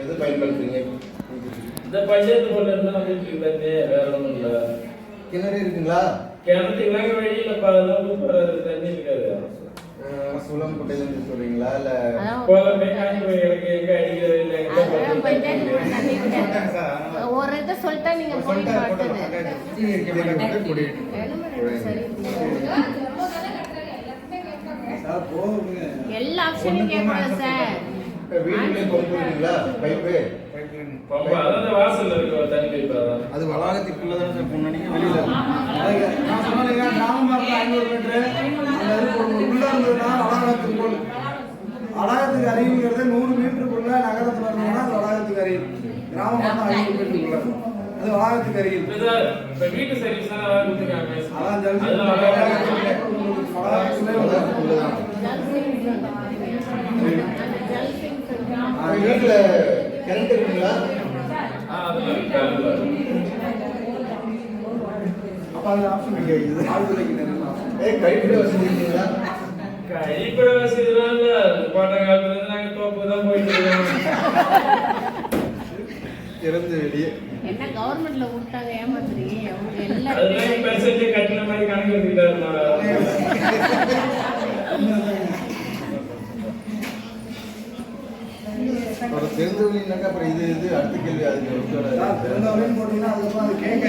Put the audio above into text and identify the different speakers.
Speaker 1: எது பயன்படுத்துறீங்க?
Speaker 2: இந்த பஞ்சாயத்து போல இருந்தா வந்துட்டு தண்ணி வேற ஒன்றும் இல்லை.
Speaker 1: கிணறு இருக்குங்களா?
Speaker 2: கிணத்துக்குலாங்க வழியில் அதெல்லாம் தண்ணி இருக்காது.
Speaker 1: சுலம் குட்டையில சொல்றீங்களா இல்ல
Speaker 2: போலமே காஞ்சி போய் எனக்கு எங்க அடிக்கிறது இல்லை.
Speaker 3: ஒரு இதை சொல்லிட்டா நீங்க போயிட்டு எல்லா ஆப்ஷனும் கேட்கக்கூடாது சார்.
Speaker 1: வீட்டுக்குள்ளே போகிறீங்களா பைப்பு?
Speaker 2: அதான் வாசல்ல இருக்க தண்ணி பைப்.
Speaker 1: அது வளாகத்துக்குள்ளதான் சார் முன்னாடிங்க வெளியில
Speaker 4: நான் சொன்னேன் கிராமமாக 500 மீட்டரு உள்ள இருந்ததுன்னா வளாகத்துக்கு அறிவுங்கிறது 100 மீட்டருக்குள்ள நகரத்தில் இருந்ததுன்னா அது வளாகத்துக்கு அறிவு. கிராமமாக 500 மீட்டருக்குள்ள அது வளாகத்துக்கு அறிவு.
Speaker 2: வீட்டு சர்வீஸ்
Speaker 4: அதான்
Speaker 1: வீட்டுல கரண்ட் இருக்குங்களா?
Speaker 4: அப்ப அந்த ஆப்ஷன்
Speaker 1: கழிப்பிட வசதி இருக்குங்களா?
Speaker 2: கழிப்பிட வசதிலாம் இல்ல. பாட்ட காலத்துல இருந்து நாங்க தோப்பு தான் போயிட்டு இருக்கோம்.
Speaker 1: திறந்து வெளியே
Speaker 3: என்ன கவர்மெண்ட்ல விட்டாங்க ஏமாத்துறீங்க.
Speaker 2: அதெல்லாம் பெர்சென்டேஜ் கட்டின மாதிரி கணக்கு எடுத்துக்கிட்டாரு.
Speaker 1: ஒரு தெரிந்தவழினாக்கா அப்புறம் இது அடுத்த கேள்வி. அதுக்கு
Speaker 4: தெரிந்தவரையும் போட்டீங்கன்னா அதுக்கப்புறம் அது கேட்க